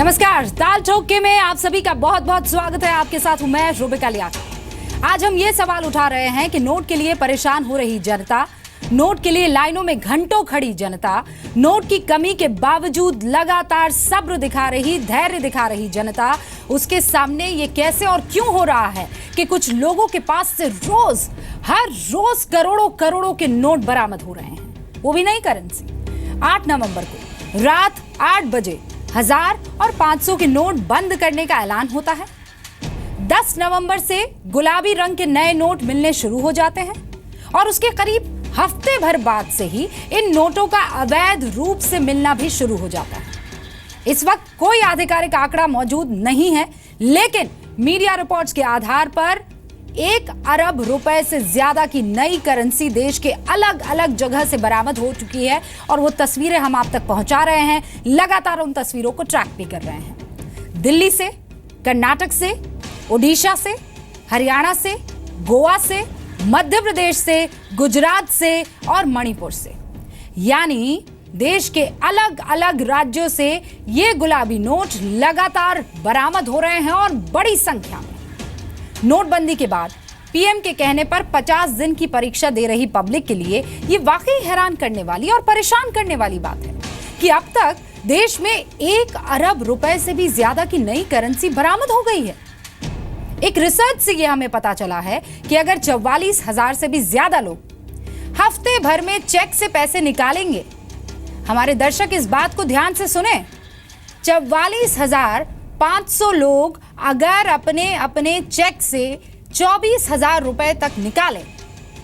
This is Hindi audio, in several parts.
नमस्कार, दाल ठोके में आप सभी का बहुत बहुत स्वागत है। आपके साथ हूं मैं रुबिका लियाकत। आज हम ये सवाल उठा रहे हैं कि नोट के लिए परेशान हो रही जनता, नोट के लिए लाइनों में घंटों खड़ी जनता, नोट की कमी के बावजूद लगातार सब्र दिखा रही, धैर्य दिखा रही जनता, उसके सामने ये कैसे और क्यों हो रहा है कि कुछ लोगों के पास से हर रोज करोड़ों करोड़ों के नोट बरामद हो रहे हैं, वो भी नई करेंसी। 8 नवंबर को रात 8 बजे 1000 और 500 के नोट बंद करने का ऐलान होता है। 10 नवंबर से गुलाबी रंग के नए नोट मिलने शुरू हो जाते हैं और उसके करीब हफ्ते भर बाद से ही इन नोटों का अवैध रूप से मिलना भी शुरू हो जाता है। इस वक्त कोई आधिकारिक आंकड़ा मौजूद नहीं है, लेकिन मीडिया रिपोर्ट्स के आधार पर 1 अरब रुपए से ज्यादा की नई करेंसी देश के अलग अलग जगह से बरामद हो चुकी है और वो तस्वीरें हम आप तक पहुंचा रहे हैं। लगातार उन तस्वीरों को ट्रैक भी कर रहे हैं। दिल्ली से, कर्नाटक से, ओडिशा से, हरियाणा से, गोवा से, मध्य प्रदेश से, गुजरात से और मणिपुर से, यानी देश के अलग अलग राज्यों से ये गुलाबी नोट लगातार बरामद हो रहे हैं और बड़ी संख्या में। नोटबंदी के बाद पीएम के कहने पर 50 दिन की परीक्षा दे रही पब्लिक के लिए ये वाकई हैरान करने वाली और परेशान करने वाली बात है कि अब तक देश में 1 अरब रुपए से भी ज्यादा की नई करेंसी बरामद हो गई है। एक रिसर्च से यह हमें पता चला है कि अगर 44,000 से भी ज्यादा लोग हफ्ते भर में चेक से पैसे निकालेंगे, हमारे दर्शक इस बात को ध्यान से सुने, 44,500 लोग अगर अपने अपने चेक से 24,000 रुपए तक निकालें,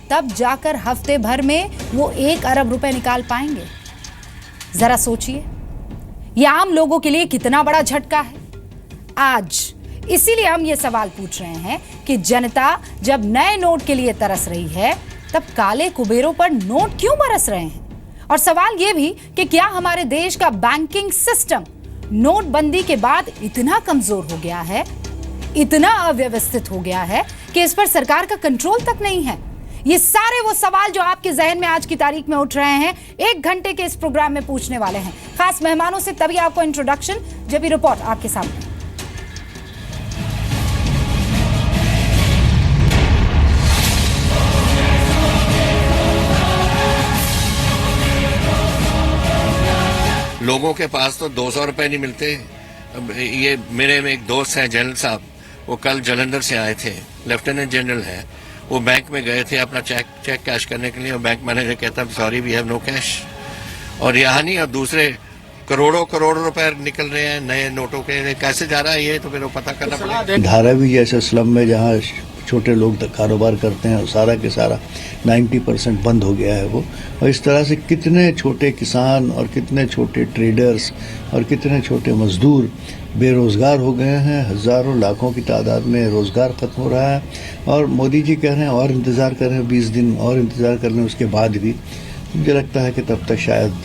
तब जाकर हफ्ते भर में वो 1 अरब रुपए निकाल पाएंगे। जरा सोचिए, यह आम लोगों के लिए कितना बड़ा झटका है। आज इसीलिए हम ये सवाल पूछ रहे हैं कि जनता जब नए नोट के लिए तरस रही है, तब काले कुबेरों पर नोट क्यों बरस रहे हैं? और सवाल यह भी कि क्या हमारे देश का बैंकिंग सिस्टम नोटबंदी के बाद इतना कमजोर हो गया है, इतना अव्यवस्थित हो गया है कि इस पर सरकार का कंट्रोल तक नहीं है? ये सारे वो सवाल जो आपके जहन में आज की तारीख में उठ रहे हैं, 1 घंटे के इस प्रोग्राम में पूछने वाले हैं, खास मेहमानों से। तभी आपको इंट्रोडक्शन, जब ये रिपोर्ट आपके सामने। लोगों के पास तो 200 रुपए नहीं मिलते। ये मेरे में एक दोस्त हैं जनरल साहब, वो कल जालंधर से आए थे, लेफ्टिनेंट जनरल है। वो बैंक में गए थे अपना चेक कैश करने के लिए, और बैंक मैनेजर कहता sorry we have no cash. और यहाँ नहीं, अब दूसरे करोड़ों रुपए निकल रहे हैं नए नोटों के। कैसे जा रहा है ये तो फिर पता करना पड़ेगा। धारावी जैसे स्लम में जहाँ छोटे लोग कारोबार करते हैं, सारा के सारा 90% बंद हो गया है वो। और इस तरह से कितने छोटे किसान और कितने छोटे ट्रेडर्स और कितने छोटे मजदूर बेरोजगार हो गए हैं। हजारों लाखों की तादाद में रोजगार खत्म हो रहा है। और मोदी जी कह रहे हैं और इंतज़ार करें, 20 दिन और इंतज़ार कर लें, उसके बाद भी मुझे लगता है कि तब तक शायद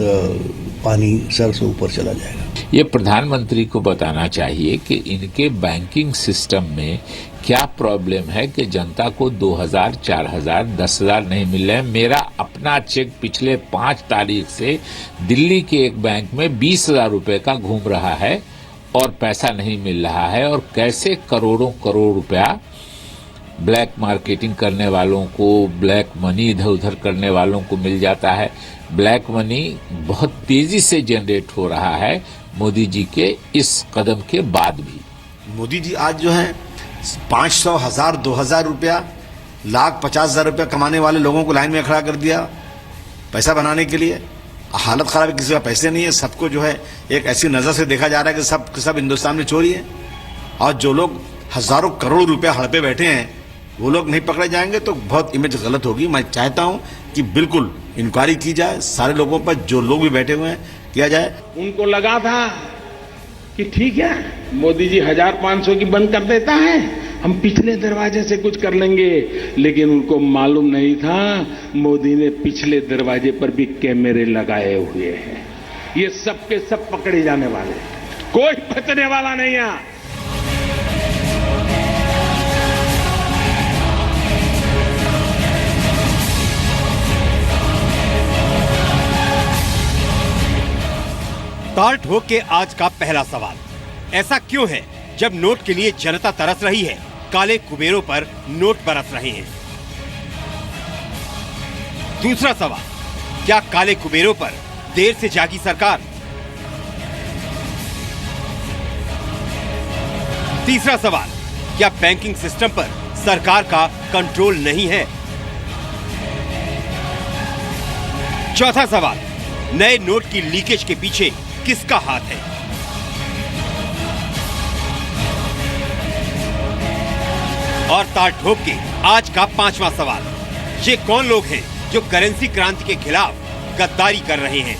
पानी सर से ऊपर चला जाएगा। ये प्रधानमंत्री को बताना चाहिए कि इनके बैंकिंग सिस्टम में क्या प्रॉब्लम है कि जनता को 2,000, 4,000, 10,000 नहीं मिल रहे हैं। मेरा अपना चेक पिछले 5 तारीख से दिल्ली के एक बैंक में 20,000 रुपए का घूम रहा है और पैसा नहीं मिल रहा है। और कैसे करोड़ों करोड़ रुपया ब्लैक मार्केटिंग करने वालों को, ब्लैक मनी इधर उधर करने वालों को मिल जाता है। ब्लैक मनी बहुत तेजी से जनरेट हो रहा है मोदी जी के इस कदम के बाद भी। मोदी जी आज जो है 500, 1000, 2000 रुपया, 1,50,000 रुपया कमाने वाले लोगों को लाइन में खड़ा कर दिया पैसा बनाने के लिए। हालत खराब है, किसी का पैसे नहीं है। सबको जो है एक ऐसी नजर से देखा जा रहा है कि सब हिंदुस्तान में चोरी है। और जो लोग हजारों करोड़ रुपया हड़पे बैठे हैं, वो लोग नहीं पकड़े जाएंगे तो बहुत इमेज गलत होगी। मैं चाहता हूं कि बिल्कुल इंक्वायरी की जाए, सारे लोगों पर, जो लोग भी बैठे हुए हैं, किया जाए। उनको लगा था कि ठीक है, मोदी जी 1,500 की बंद कर देता है, हम पिछले दरवाजे से कुछ कर लेंगे। लेकिन उनको मालूम नहीं था मोदी ने पिछले दरवाजे पर भी कैमरे लगाए हुए हैं। ये सब के सब पकड़े जाने वाले, कोई बचने वाला नहीं है। दाल ठोक के आज का पहला सवाल, ऐसा क्यों है? जब नोट के लिए जनता तरस रही है, काले कुबेरों पर नोट बरस रहे हैं। दूसरा सवाल, क्या काले कुबेरों पर देर से जागी सरकार? तीसरा सवाल, क्या बैंकिंग सिस्टम पर सरकार का कंट्रोल नहीं है? चौथा सवाल, नए नोट की लीकेज के पीछे किसका हाथ है? और ताल ठोक के आज का पांचवा सवाल, ये कौन लोग हैं जो करेंसी क्रांति के खिलाफ गद्दारी कर रहे हैं?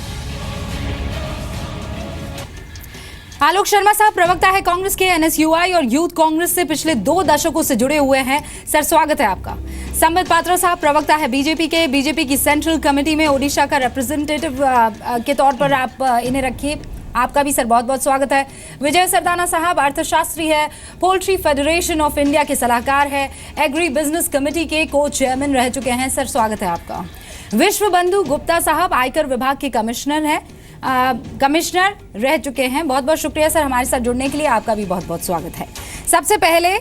आलोक शर्मा साहब प्रवक्ता है कांग्रेस के, एनएसयूआई और यूथ कांग्रेस से पिछले 2 दशकों से जुड़े हुए हैं। सर स्वागत है आपका। संबित पात्रा साहब प्रवक्ता है बीजेपी के, बीजेपी की सेंट्रल कमेटी में ओडिशा का रिप्रेजेंटेटिव के तौर पर आप इन्हें रखिए। आपका भी सर बहुत बहुत स्वागत है। विजय सरदाना साहब अर्थशास्त्री है, पोल्ट्री फेडरेशन ऑफ इंडिया के सलाहकार है, एग्री बिजनेस कमेटी के को चेयरमैन रह चुके हैं। सर स्वागत है आपका। विश्व बंधु गुप्ता साहब आयकर विभाग के कमिश्नर हैं, कमिश्नर रह चुके हैं। बहुत बहुत शुक्रिया सर हमारे साथ जुड़ने के लिए। आपका भी बहुत बहुत स्वागत है। सबसे पहले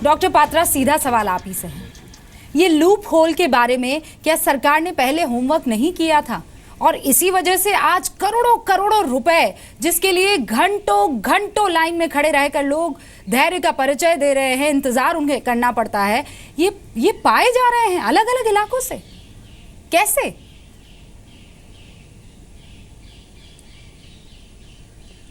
डॉक्टर पात्रा, सीधा सवाल आप ही से है। ये लूप होल के बारे में क्या सरकार ने पहले होमवर्क नहीं किया था और इसी वजह से आज करोड़ों करोड़ों रुपए जिसके लिए घंटों घंटों लाइन में खड़े रहकर लोग धैर्य का परिचय दे रहे हैं, इंतजार उन्हें करना पड़ता है, ये पाए जा रहे हैं अलग अलग इलाकों से? कैसे?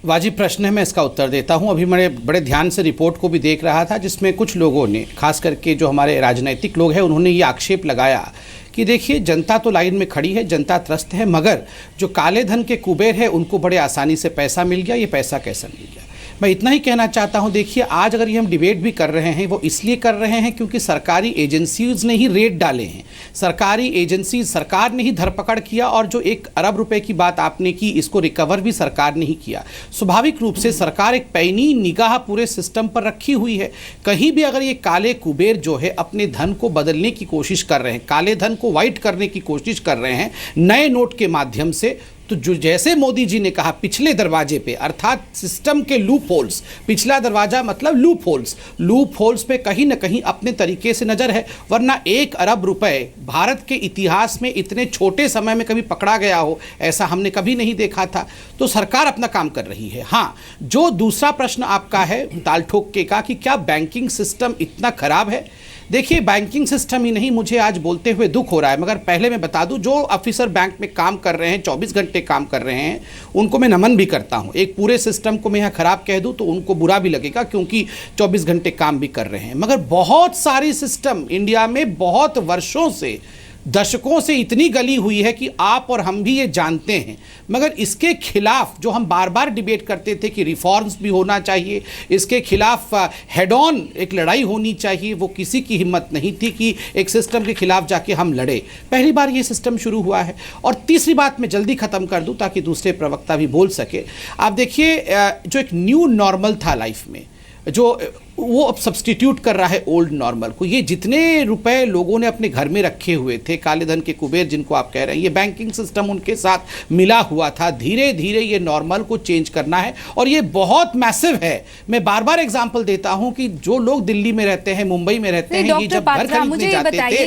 वाजिब प्रश्न है, मैं इसका उत्तर देता हूं। अभी मैं बड़े ध्यान से रिपोर्ट को भी देख रहा था, जिसमें कुछ लोगों ने, खास करके जो हमारे राजनीतिक लोग हैं, उन्होंने ये आक्षेप लगाया कि देखिए जनता तो लाइन में खड़ी है, जनता त्रस्त है, मगर जो काले धन के कुबेर है उनको बड़े आसानी से पैसा मिल गया। ये पैसा कैसा मिल गया? मैं इतना ही कहना चाहता हूं, देखिए आज अगर ये हम डिबेट भी कर रहे हैं, वो इसलिए कर रहे हैं क्योंकि सरकारी एजेंसीज ने ही रेड डाले हैं। सरकारी एजेंसी, सरकार ने ही धरपकड़ किया और जो 1 अरब रुपए की बात आपने की, इसको रिकवर भी सरकार ने ही किया। स्वाभाविक रूप से सरकार एक पैनी निगाह पूरे सिस्टम पर रखी हुई है। कहीं भी अगर ये काले कुबेर जो है अपने धन को बदलने की कोशिश कर रहे हैं, काले धन को व्हाइट करने की कोशिश कर रहे हैं नए नोट के माध्यम से, तो जो जैसे मोदी जी ने कहा पिछले दरवाजे पे, अर्थात सिस्टम के लूप होल्स, पिछला दरवाजा मतलब लूप होल्स पे कहीं ना कहीं अपने तरीके से नजर है। वरना 1 अरब रुपए भारत के इतिहास में इतने छोटे समय में कभी पकड़ा गया हो, ऐसा हमने कभी नहीं देखा था। तो सरकार अपना काम कर रही है। हाँ, जो दूसरा प्रश्न आपका है ताल ठोक के का कि क्या बैंकिंग सिस्टम इतना खराब है? देखिए बैंकिंग सिस्टम ही नहीं, मुझे आज बोलते हुए दुख हो रहा है, मगर पहले मैं बता दूं, जो ऑफिसर बैंक में काम कर रहे हैं, 24 घंटे काम कर रहे हैं, उनको मैं नमन भी करता हूं। एक पूरे सिस्टम को मैं यहाँ खराब कह दूं तो उनको बुरा भी लगेगा, क्योंकि 24 घंटे काम भी कर रहे हैं। मगर बहुत सारी सिस्टम इंडिया में बहुत वर्षों से, दशकों से इतनी गली हुई है कि आप और हम भी ये जानते हैं। मगर इसके खिलाफ जो हम बार बार डिबेट करते थे कि रिफॉर्म्स भी होना चाहिए, इसके खिलाफ हेड ऑन एक लड़ाई होनी चाहिए, वो किसी की हिम्मत नहीं थी कि एक सिस्टम के खिलाफ जाके हम लड़े। पहली बार ये सिस्टम शुरू हुआ है। और तीसरी बात मैं जल्दी ख़त्म कर दूं ताकि दूसरे प्रवक्ता भी बोल सके। आप देखिए जो एक न्यू नॉर्मल था लाइफ में, जो वो अब सब्स्टिट्यूट कर रहा है ओल्ड नॉर्मल को। ये जितने रुपए लोगों ने अपने घर में रखे हुए थे, काले धन के कुबेर जिनको आप कह रहे हैं, ये बैंकिंग सिस्टम उनके साथ मिला हुआ था। धीरे धीरे ये नॉर्मल को चेंज करना है और ये बहुत मैसिव है। मैं बार बार एग्जांपल देता हूं कि जो लोग दिल्ली में रहते हैं, मुंबई में रहते हैं, ये जब घर खरीदने जाते थे,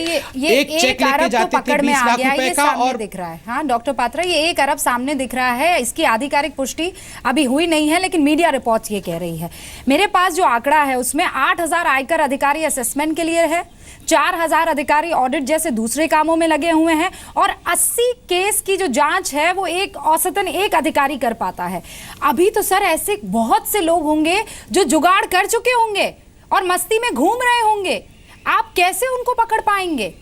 एक चेक लेके जाते थे 20 लाख रुपए का। और दिख रहा है, हाँ डॉक्टर पात्रा, ये 1 अरब सामने दिख रहा है। इसकी आधिकारिक पुष्टि अभी हुई नहीं है, लेकिन मीडिया रिपोर्ट्स ये कह रही है। मेरे पास जो आंकड़ा है उसमें 8,000 आयकर अधिकारी असेसमेंट के लिए है, 4,000 अधिकारी ऑडिट जैसे दूसरे कामों में लगे हुए हैं और 80 केस की जो जांच है वो औसतन एक अधिकारी कर पाता है। अभी तो सर ऐसे बहुत से लोग होंगे जो जुगाड़ कर चुके होंगे और मस्ती में घूम रहे होंगे, आप कैसे उनको पकड़ पाएंगे?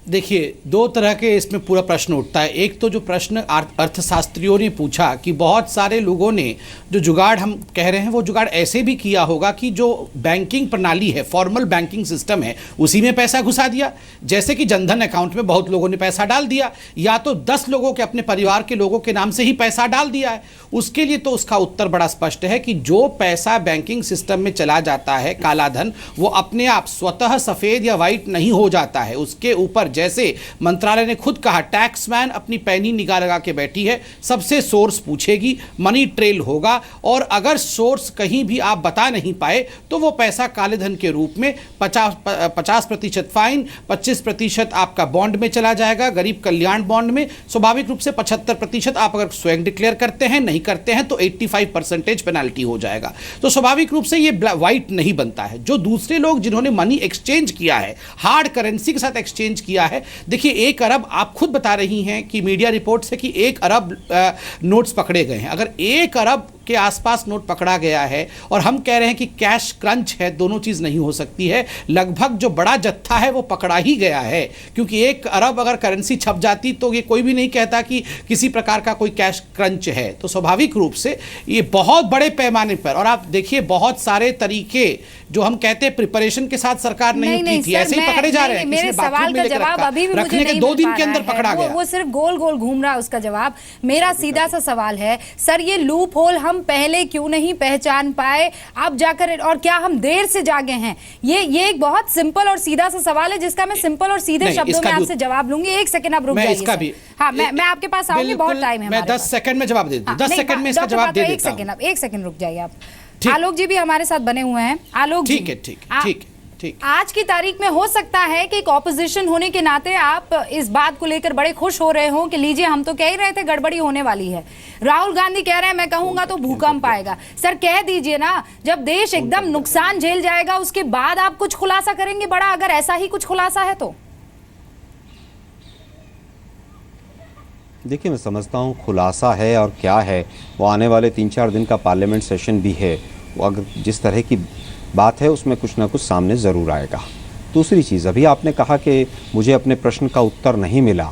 देखिए 2 तरह के इसमें पूरा प्रश्न उठता है। एक तो जो प्रश्न अर्थशास्त्रियों ने पूछा कि बहुत सारे लोगों ने जो जुगाड़ हम कह रहे हैं वो जुगाड़ ऐसे भी किया होगा कि जो बैंकिंग प्रणाली है, फॉर्मल बैंकिंग सिस्टम है, उसी में पैसा घुसा दिया। जैसे कि जनधन अकाउंट में बहुत लोगों ने पैसा डाल दिया, या तो 10 लोगों के अपने परिवार के लोगों के नाम से ही पैसा डाल दिया है। उसके लिए तो उसका उत्तर बड़ा स्पष्ट है कि जो पैसा बैंकिंग सिस्टम में चला जाता है, काला धन, वो अपने आप स्वतः सफ़ेद या वाइट नहीं हो जाता है। उसके ऊपर जैसे मंत्रालय ने खुद कहा, टैक्समैन अपनी पैनी निगाह लगा के बैठी है, सबसे सोर्स पूछेगी, मनी ट्रेल होगा, और अगर सोर्स कहीं भी आप बता नहीं पाए तो वो पैसा काले धन के रूप में 50% फाइन, 25% आपका बॉन्ड में चला जाएगा, गरीब कल्याण बॉन्ड में। स्वाभाविक रूप से 75% आप अगर स्वयं डिक्लेयर करते हैं, नहीं करते हैं तो 85% पेनाल्टी हो जाएगा। तो स्वाभाविक रूप से ये व्हाइट नहीं बनता है। जो दूसरे लोग जिन्होंने मनी एक्सचेंज किया है, हार्ड करेंसी के साथ एक्सचेंज किया है, देखिए 1 अरब, आप खुद बता रही हैं कि मीडिया रिपोर्ट से कि 1 अरब नोट्स पकड़े गए हैं। अगर 1 अरब के आसपास नोट पकड़ा गया है और हम कह रहे हैं कि कैश क्रंच है, दोनों चीज नहीं हो सकती है। लगभग जो बड़ा जत्था है वो पकड़ा ही गया है, क्योंकि 1 अरब अगर करेंसी छप जाती तो ये कोई भी नहीं कहता कि किसी प्रकार का कोई कैश क्रंच है। तो स्वाभाविक रूप से ये बहुत बड़े पैमाने पर, और आप देखिए बहुत सारे तरीके जो हम कहते हैं प्रिपरेशन के साथ सरकार नहीं की थी, ऐसे ही पकड़े जा रहे हैं। मेरे सवाल का जवाब अभी भी मुझे नहीं 2 दिन के अंदर पकड़ा गया। वो सिर्फ गोल गोल घूम रहा है उसका जवाब। मेरा सीधा सा सवाल है सर, ये लूप होल हम पहले क्यों नहीं पहचान पाए, अब जाकर, और क्या हम देर से जागे हैं? ये एक बहुत सिंपल और सीधा सा सवाल है जिसका मैं सिंपल और सीधे शब्दों में आपसे जवाब लूंगी। 1 सेकंड आप रुक जाइए। हाँ, मैं आपके पास आऊंगी, बहुत टाइम है। मैं 10 सेकंड में जवाब दे दूं। 10 सेकंड में इसका जवाब दे देता हूं। 1 सेकंड रुक जाइए आप। आलोक जी भी हमारे साथ बने हुए हैं। आलोक जी, ठीक। आज की तारीख में हो सकता है कि एक ऑपोजिशन होने के नाते आप इस बात को लेकर बड़े खुश हो रहे हो कि लीजिए हम तो कह ही रहे थे गड़बड़ी होने वाली है। राहुल गांधी कह रहे हैं मैं कहूंगा तो भूकंप आएगा। सर कह दीजिए ना, जब देश एकदम नुकसान झेल जाएगा उसके बाद आप कुछ खुलासा करेंगे बड़ा, अगर ऐसा ही कुछ खुलासा है तो? देखिए, मैं समझता हूँ खुलासा है और क्या है वो आने वाले 3-4 दिन का पार्लियामेंट सेशन भी है, वो अगर जिस तरह की बात है उसमें कुछ ना कुछ सामने ज़रूर आएगा। दूसरी चीज़, अभी आपने कहा कि मुझे अपने प्रश्न का उत्तर नहीं मिला,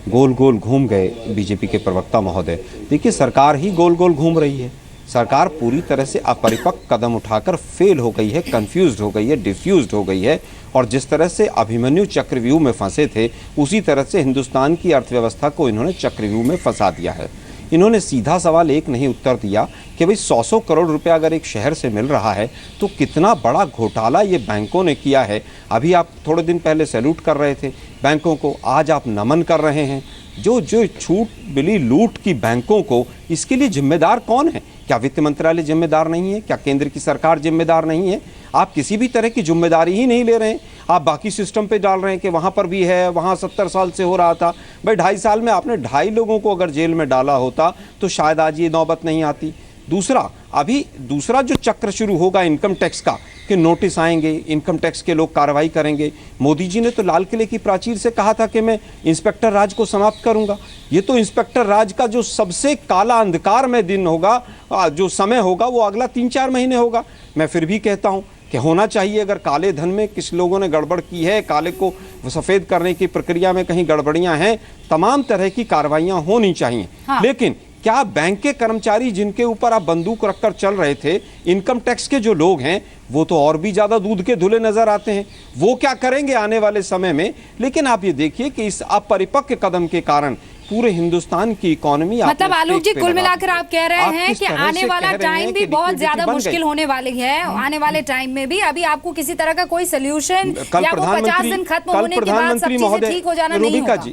गोल गोल घूम गए बीजेपी के प्रवक्ता महोदय। देखिए, सरकार ही गोल गोल घूम रही है। सरकार पूरी तरह से अपरिपक्व कदम उठाकर फेल हो गई है, कंफ्यूज्ड हो गई है, डिफ्यूज्ड हो गई है, और जिस तरह से अभिमन्यु चक्रव्यूह में फंसे थे उसी तरह से हिंदुस्तान की अर्थव्यवस्था को इन्होंने चक्रव्यूह में फंसा दिया है। इन्होंने सीधा सवाल एक नहीं उत्तर दिया कि भाई 100 करोड़ रुपया अगर एक शहर से मिल रहा है तो कितना बड़ा घोटाला ये बैंकों ने किया है। अभी आप थोड़े दिन पहले सैल्यूट कर रहे थे बैंकों को, आज आप नमन कर रहे हैं। जो छूट मिली लूट की बैंकों को, इसके लिए जिम्मेदार कौन है? क्या वित्त मंत्रालय जिम्मेदार नहीं है? क्या केंद्र की सरकार जिम्मेदार नहीं है? आप किसी भी तरह की जिम्मेदारी ही नहीं ले रहे हैं। आप बाकी सिस्टम पे डाल रहे हैं कि वहाँ पर भी है, वहाँ 70 साल से हो रहा था। भाई 2.5 साल में आपने 2.5 लोगों को अगर जेल में डाला होता तो शायद आज ये नौबत नहीं आती। दूसरा जो चक्र शुरू होगा इनकम टैक्स का, कि नोटिस आएंगे, इनकम टैक्स के लोग कार्रवाई करेंगे। मोदी जी ने तो लाल किले की प्राचीर से कहा था कि मैं इंस्पेक्टर राज को समाप्त करूंगा। ये तो इंस्पेक्टर राज का जो सबसे काला अंधकार में दिन होगा, जो समय होगा, वो अगला 3-4 महीने होगा। मैं फिर भी कहता हूं कि होना चाहिए, अगर काले धन में किस लोगों ने गड़बड़ की है, काले को सफेद करने की प्रक्रिया में कहीं गड़बड़ियां हैं, तमाम तरह की कार्रवाइयां होनी चाहिए। हाँ। लेकिन क्या बैंक के कर्मचारी जिनके ऊपर आप बंदूक रखकर चल रहे थे, इनकम टैक्स के जो लोग हैं, वो तो और भी ज्यादा दूध के धुले नजर आते हैं। वो क्या करेंगे आने वाले समय में? लेकिन आप ये देखिए कि इस अपरिपक्व कदम के कारण पूरे हिंदुस्तान की इकोनॉमी, मतलब आलोक जी कुल मिलाकर आप कह रहे हैं कि आने वाला टाइम भी बहुत ज्यादा मुश्किल होने वाली है। आने वाले टाइम में भी अभी आपको किसी तरह का कोई सोल्यूशन या वो 50 दिन खत्म होने के बाद सब चीजें ठीक हो जाना नहीं होगा?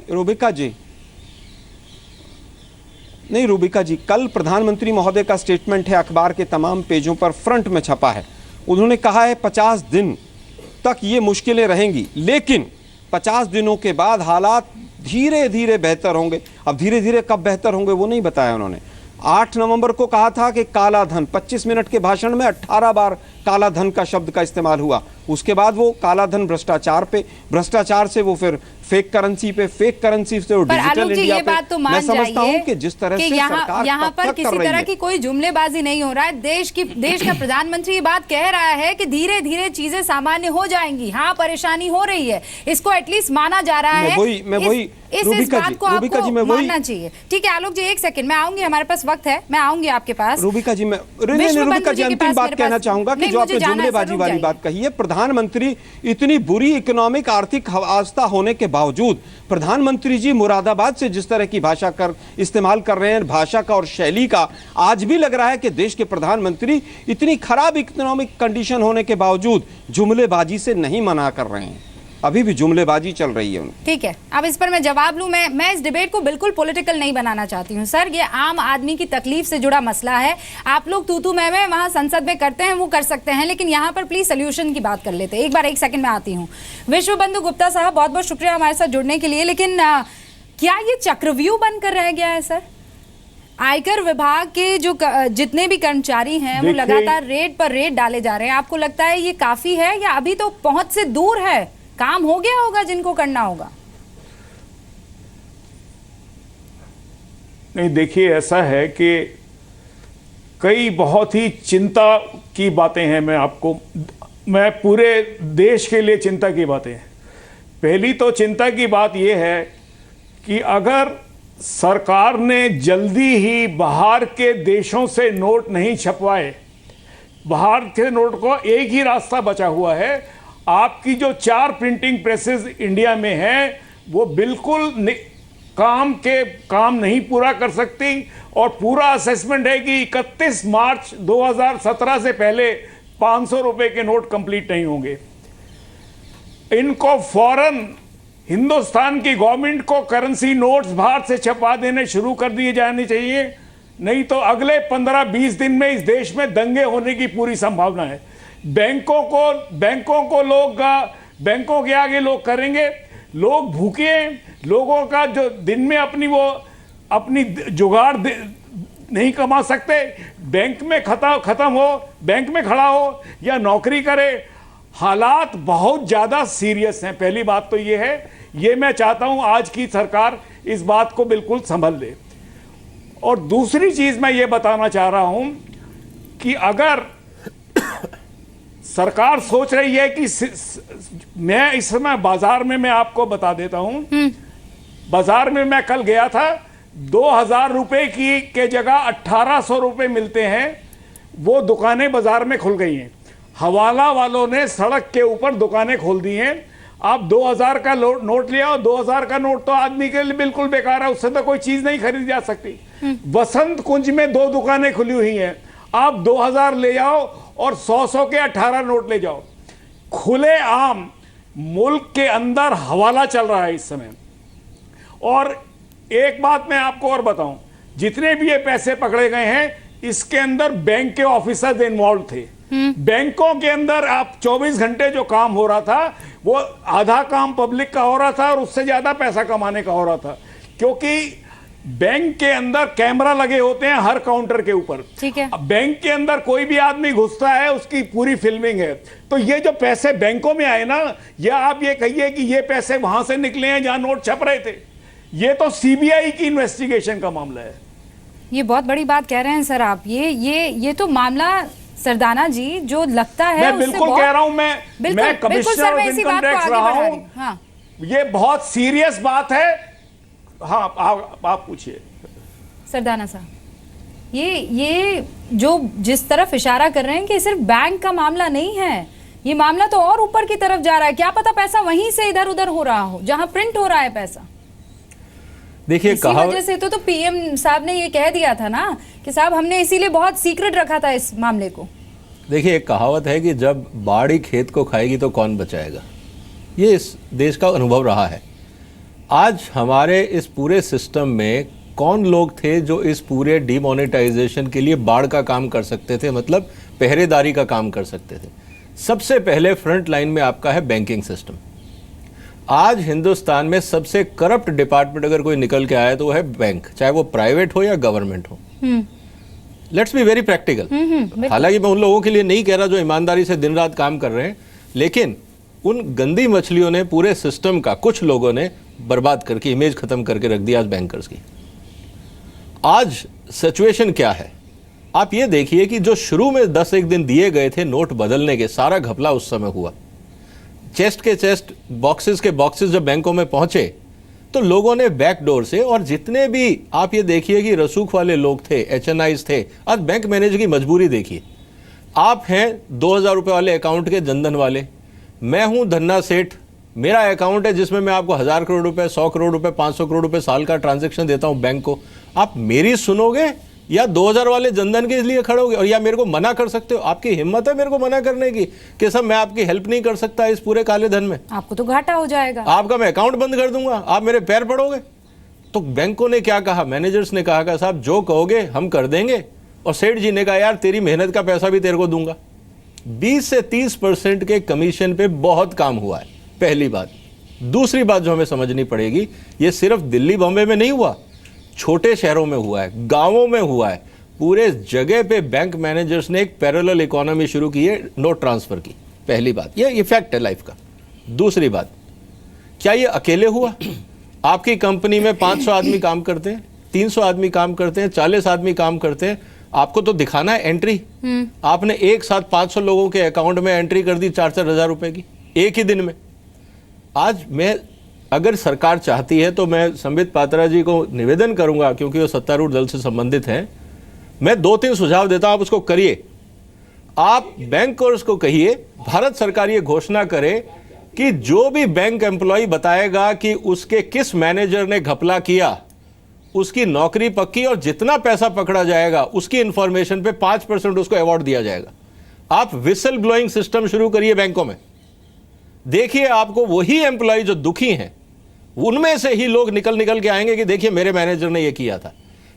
रूबिका जी, कल प्रधानमंत्री महोदय का स्टेटमेंट है, अखबार के तमाम पेजों पर फ्रंट में छपा है। उन्होंने कहा है 50 दिन तक ये मुश्किलें रहेंगी, लेकिन 50 दिनों के बाद हालात धीरे धीरे बेहतर होंगे। अब धीरे धीरे कब बेहतर होंगे वो नहीं बताया उन्होंने। 8 नवंबर को कहा था कि काला धन, 25 मिनट के भाषण में 18 बार काला धन का शब्द का इस्तेमाल हुआ। उसके बाद वो काला धन भ्रष्टाचार पे, भ्रष्टाचार से वो फिर फेक करेंसी पे, फेक करेंसी से वो डिजिटल इंडिया पे। बात तो मैं समझता हूं कि जिस तरह से सरकार यहाँ पर किसी तरह की कोई जुमलेबाजी नहीं हो रहा है। देश का प्रधानमंत्री ये बात कह रहा है कि धीरे धीरे चीजें सामान्य हो जाएंगी। हाँ, परेशानी हो रही है, इसको एटलीस्ट माना जा रहा है। इस बात को आपको मानना चाहिए। ठीक है आलोक जी, 1 सेकंड, मैं आऊंगी, हमारे पास वक्त है, मैं आऊंगी आपके पास। रूबिका जी, मैं अंतिम बात कहना चाहूंगा कि जो आपने जुमलेबाजी वाली बात कही है, प्रधानमंत्री इतनी बुरी इकोनॉमिक आर्थिक अवस्था होने के बावजूद प्रधानमंत्री जी मुरादाबाद से जिस तरह की भाषा इस्तेमाल कर रहे हैं, भाषा का और शैली का, आज भी लग रहा है कि देश के प्रधानमंत्री इतनी खराब इकोनॉमिक कंडीशन होने के बावजूद जुमलेबाजी से नहीं मना कर रहे हैं। अभी भी जुमलेबाजी चल रही है उनकी। ठीक है, अब इस पर मैं जवाब लूं। मैं इस डिबेट को बिल्कुल पॉलिटिकल नहीं बनाना चाहती हूं सर। ये आम आदमी की तकलीफ से जुड़ा मसला है। आप लोग तू मैं वहां संसद में करते हैं, वो कर सकते हैं, लेकिन यहाँ पर प्लीज सोल्यूशन की बात कर लेते हैं। एक सेकंड में आती हूँ। विश्व बंधु गुप्ता साहब, बहुत बहुत शुक्रिया हमारे साथ जुड़ने के लिए। लेकिन क्या ये चक्रव्यूह बनकर रह गया है सर? आयकर विभाग के जो जितने भी कर्मचारी हैं वो लगातार रेड पर रेड डाले जा रहे हैं। आपको लगता है ये काफी है या अभी तो पहुंच से दूर है? काम हो गया होगा जिनको करना होगा? नहीं, देखिए ऐसा है कि कई बहुत ही चिंता की बातें हैं। मैं पूरे देश के लिए चिंता की बातें हैं। पहली तो चिंता की बात यह है कि अगर सरकार ने जल्दी ही बाहर के देशों से नोट नहीं छपवाए, बाहर के नोट को एक ही रास्ता बचा हुआ है। आपकी जो 4 प्रिंटिंग प्रेसेस इंडिया में हैं वो बिल्कुल काम नहीं पूरा कर सकती, और पूरा असेसमेंट है कि 31 मार्च 2017 से पहले 500 रुपए के नोट कंप्लीट नहीं होंगे। इनको फौरन हिंदुस्तान की गवर्नमेंट को करेंसी नोट्स बाहर से छपा देने शुरू कर दिए जाने चाहिए, नहीं तो अगले 15-20 दिन में इस देश में दंगे होने की पूरी संभावना है। बैंकों को लोग बैंकों के आगे लोग करेंगे, लोग भूखे हैं, लोगों का जो दिन में अपनी जुगाड़ नहीं कमा सकते, बैंक में खत्म हो, बैंक में खड़ा हो या नौकरी करे, हालात बहुत ज्यादा सीरियस हैं। पहली बात तो ये है, ये मैं चाहता हूं आज की सरकार इस बात को बिल्कुल संभल ले। और दूसरी चीज मैं ये बताना चाह रहा हूं कि अगर सरकार सोच रही है कि मैं इस समय बाजार में, मैं आपको बता देता हूं, बाजार में मैं कल गया था, 2000 रुपए के जगह 1800 रुपए मिलते हैं, वो दुकानें बाजार में खुल गई हैं। हवाला वालों ने सड़क के ऊपर दुकानें खोल दी हैं। आप 2000 का नोट ले आओ, 2000 का नोट तो आदमी के लिए बिल्कुल बेकार है, उससे तो कोई चीज नहीं खरीदी जा सकती। वसंत कुंज में 2 दुकानें खुली हुई हैं, आप 2000 ले जाओ और 100 के 18 नोट ले जाओ। खुले आम मुल्क के अंदर हवाला चल रहा है इस समय। और एक बात मैं आपको और बताऊं, जितने भी ये पैसे पकड़े गए हैं इसके अंदर बैंक के ऑफिसर्स इन्वॉल्व थे। बैंकों के अंदर आप 24 घंटे जो काम हो रहा था वो आधा काम पब्लिक का हो रहा था और उससे ज्यादा पैसा कमाने का हो रहा था, क्योंकि बैंक के अंदर कैमरा लगे होते हैं हर काउंटर के ऊपर। ठीक है। बैंक के अंदर कोई भी आदमी घुसता है उसकी पूरी फिल्मिंग है। तो ये जो पैसे बैंकों में आए ना, या आप ये कहिए कि ये पैसे वहां से निकले हैं जहां नोट छप रहे थे, ये तो सीबीआई की इन्वेस्टिगेशन का मामला है। ये बहुत बड़ी बात कह रहे हैं सर आप। ये तो मामला सरदाना जी जो लगता है, मैं बिल्कुल कह रहा हूं, मैं कमिश्नर ऑफ इनकम टैक्स रहा हूं। हाँ। ये बहुत सीरियस बात है। हाँ, आप पूछिए सरदाना साहब। ये जो जिस तरफ इशारा कर रहे हैं कि सिर्फ बैंक का मामला नहीं है, ये मामला तो और ऊपर की तरफ जा रहा है। क्या पता पैसा वहीं से इधर उधर हो रहा हो जहां प्रिंट हो रहा है पैसा। देखिए, इसी वजह से तो पीएम साहब ने ये कह दिया था ना कि साहब हमने इसीलिए बहुत सीक्रेट रखा था इस मामले को। देखिए, एक कहावत है कि जब बाड़ी खेत को खाएगी तो कौन बचाएगा। ये इस देश का अनुभव रहा है। आज हमारे इस पूरे सिस्टम में कौन लोग थे जो इस पूरे डिमोनेटाइजेशन के लिए बाड़ का काम कर सकते थे, मतलब पहरेदारी का काम कर सकते थे। सबसे पहले फ्रंट लाइन में आपका है बैंकिंग सिस्टम। आज हिंदुस्तान में सबसे करप्ट डिपार्टमेंट अगर कोई निकल के आया तो वो है बैंक, चाहे वो प्राइवेट हो या गवर्नमेंट हो। Let's be very practical. हालांकि मैं उन लोगों के लिए नहीं कह रहा जो ईमानदारी से दिन रात काम कर रहे हैं, लेकिन उन गंदी मछलियों ने पूरे सिस्टम का कुछ लोगों ने बर्बाद करके इमेज खत्म करके रख दिया आज बैंकर्स की। आज सिचुएशन क्या है आप ये देखिए कि जो शुरू में 10 दिन दिए गए थे नोट बदलने के, सारा घपला उस समय हुआ। चेस्ट के चेस्ट, बॉक्सेस के बॉक्सेस जब बैंकों में पहुंचे तो लोगों ने बैकडोर से, और जितने भी आप ये देखिए कि रसूख वाले लोग थे, एचएनआईज थे, आज बैंक मैनेजर की मजबूरी देखिए। आप हैं 2000 रुपए वाले अकाउंट के जनधन वाले, मैं हूं धन्ना सेठ, मेरा अकाउंट है जिसमें मैं आपको 1000 करोड़ रुपए, 100 करोड़ रुपए, 500 करोड़ रुपए साल का ट्रांजैक्शन देता हूं बैंक को। आप मेरी सुनोगे या 2000 वाले जनधन के लिए खड़ोगे, और या मेरे को मना कर सकते हो? आपकी हिम्मत है मेरे को मना करने की कि साहब मैं आपकी हेल्प नहीं कर सकता इस पूरे काले धन में? आपको तो घाटा हो जाएगा, आपका मैं अकाउंट बंद कर दूंगा, आप मेरे पैर पड़ोगे। तो बैंकों ने क्या कहा, मैनेजर्स ने कहा कि साहब जो कहोगे हम कर देंगे, और सेठ जी ने कहा यार तेरी मेहनत का पैसा भी तेरे को दूंगा। 20 से 30% के कमीशन पे बहुत काम हुआ है, पहली बात। दूसरी बात जो हमें समझनी पड़ेगी, ये सिर्फ दिल्ली बॉम्बे में नहीं हुआ, छोटे शहरों में हुआ है, गांवों में हुआ है, पूरे जगह पे बैंक मैनेजर्स ने एक पैरेलल इकोनॉमी शुरू की है नोट ट्रांसफर की। पहली बात, ये इफेक्ट है लाइफ का। दूसरी बात, क्या ये अकेले हुआ? आपकी कंपनी में 500 आदमी काम करते हैं, 300 आदमी काम करते हैं, 40 आदमी काम करते हैं, आपको तो दिखाना है एंट्री। आपने एक साथ 500 लोगों के अकाउंट में एंट्री कर दी 4-4 हज़ार रुपए की एक ही दिन में। आज मैं, अगर सरकार चाहती है तो मैं संबित पात्रा जी को निवेदन करूंगा, क्योंकि वो सत्तारूढ़ दल से संबंधित हैं, मैं 2-3 सुझाव देता हूं, आप उसको करिए। आप बैंकर्स को कहिए, भारत सरकार ये घोषणा करे कि जो भी बैंक एम्प्लॉय बताएगा कि उसके किस मैनेजर ने घपला किया, उसकी नौकरी पक्की, और जितना पैसा पकड़ा जाएगा उसकी इंफॉर्मेशन पे 5% उसको अवार्ड दिया जाएगा। आप विसल ब्लोइंग सिस्टम शुरू करिए बैंकों में। देखिए आपको वही एम्प्लॉय जो दुखी हैं, उनमें से ही लोग निकल के आएंगे कि देखिए मेरे मैनेजर ने ये किया था,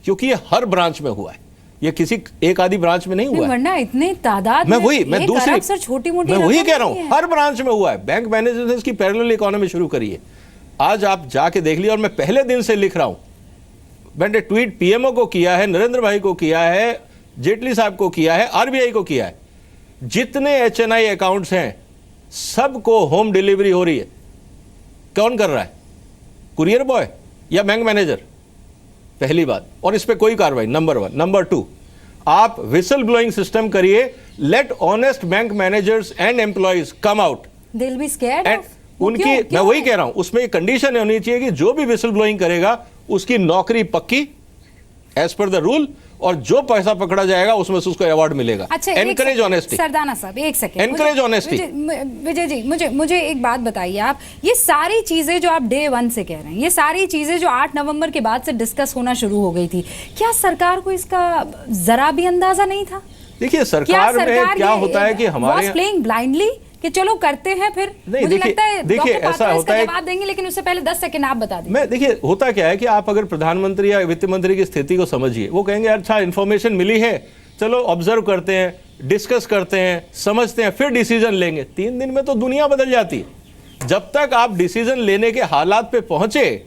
क्योंकि ये हर ब्रांच में हुआ है, ये किसी एक आधी ब्रांच में नहीं हुआ है। वरना इतने तादाद में मैं दूसरी सर छोटी-मोटी मैं वही रकम कह रहा नहीं हूं, है। हर ब्रांच में हुआ है। बैंक मैनेजर ने इसकी पैरेलल इकोनॉमी शुरू करी है। आज आप जाके देख लीजिए, और मैं पहले दिन से लिख रहा हूं, मैंने ट्वीट पीएमओ को किया है, नरेंद्र भाई को किया है, जेटली साहब को किया है, आरबीआई को किया है। जितने एचएनआई अकाउंट्स हैं सबको होम डिलीवरी हो रही है। कौन कर रहा है? कुरियर बॉय या बैंक मैनेजर? पहली बात, और इस पे कोई कार्रवाई, नंबर 1। नंबर 2, आप विसल ब्लोइंग सिस्टम करिए, let honest bank managers and employees come out. They'll be scared and of- उनकी, क्यों मैं वही है? कह रहा हूं, उसमें एक कंडीशन होनी चाहिए कि जो भी विसल ब्लोइंग करेगा उसकी नौकरी पक्की एज पर द रूल, और जो पैसा पकड़ा जाएगा उसमें से उसको अवार्ड मिलेगा। अच्छा, एनकरेज ऑनेस्टी। सरदाना साहब एक second, Encourage honesty। Vijay ji, मुझे एक बात बताइए, आप ये सारी चीजें जो आप डे 1 से कह रहे हैं, ये सारी चीजें जो 8 नवंबर के बाद से डिस्कस होना शुरू हो गई थी, क्या सरकार को इसका जरा भी अंदाजा नहीं था? देखिए सरकार में क्या होता है कि हमारे प्लेइंग ब्लाइंडली कि चलो करते हैं, फिर नहीं, मुझे देखिए- लगता है देखिए, डॉक्टर ऐसा पात्रा होता इसका है- जवाब देंगे, लेकिन उससे पहले 10 सेकंड आप बता दीजिए। देखिए होता क्या है कि आप अगर प्रधानमंत्री या वित्त मंत्री की स्थिति को समझिए, वो कहेंगे अच्छा इंफॉर्मेशन मिली है, चलो ऑब्जर्व करते हैं, डिस्कस करते हैं, समझते हैं, फिर डिसीजन लेंगे। 3 दिन में तो दुनिया बदल जाती है। जब तक आप डिसीजन लेने के हालात पे पहुंचे,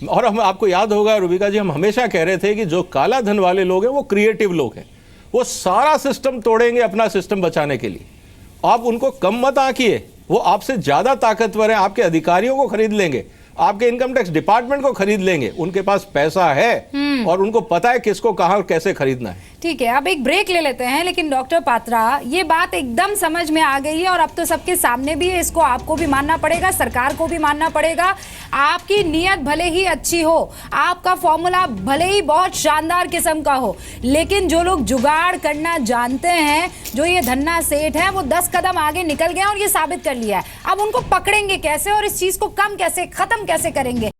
और हम, आपको याद होगा रूबिका जी, हम हमेशा कह रहे थे कि जो काला धन वाले लोग हैं वो क्रिएटिव लोग हैं, वो सारा सिस्टम तोड़ेंगे अपना सिस्टम बचाने के लिए। आप उनको कम मत आंकिए, वो आपसे ज्यादा ताकतवर है, आपके अधिकारियों को खरीद लेंगे, आपके इनकम टैक्स डिपार्टमेंट को खरीद लेंगे। उनके पास पैसा है और उनको पता है किसको कहां और कैसे खरीदना है। ठीक है, अब एक ब्रेक ले लेते हैं, लेकिन डॉक्टर पात्रा, ये बात एकदम समझ में आ गई है और अब तो सबके सामने भी है, इसको आपको भी मानना पड़ेगा, सरकार को भी मानना पड़ेगा। आपकी नीयत भले ही अच्छी हो, आपका फॉर्मूला भले ही बहुत शानदार किस्म का हो, लेकिन जो लोग जुगाड़ करना जानते हैं, जो ये धन्ना सेठ है, वो 10 कदम आगे निकल गए और ये साबित कर लिया है। अब उनको पकड़ेंगे कैसे और इस चीज को कम कैसे, खत्म कैसे करेंगे,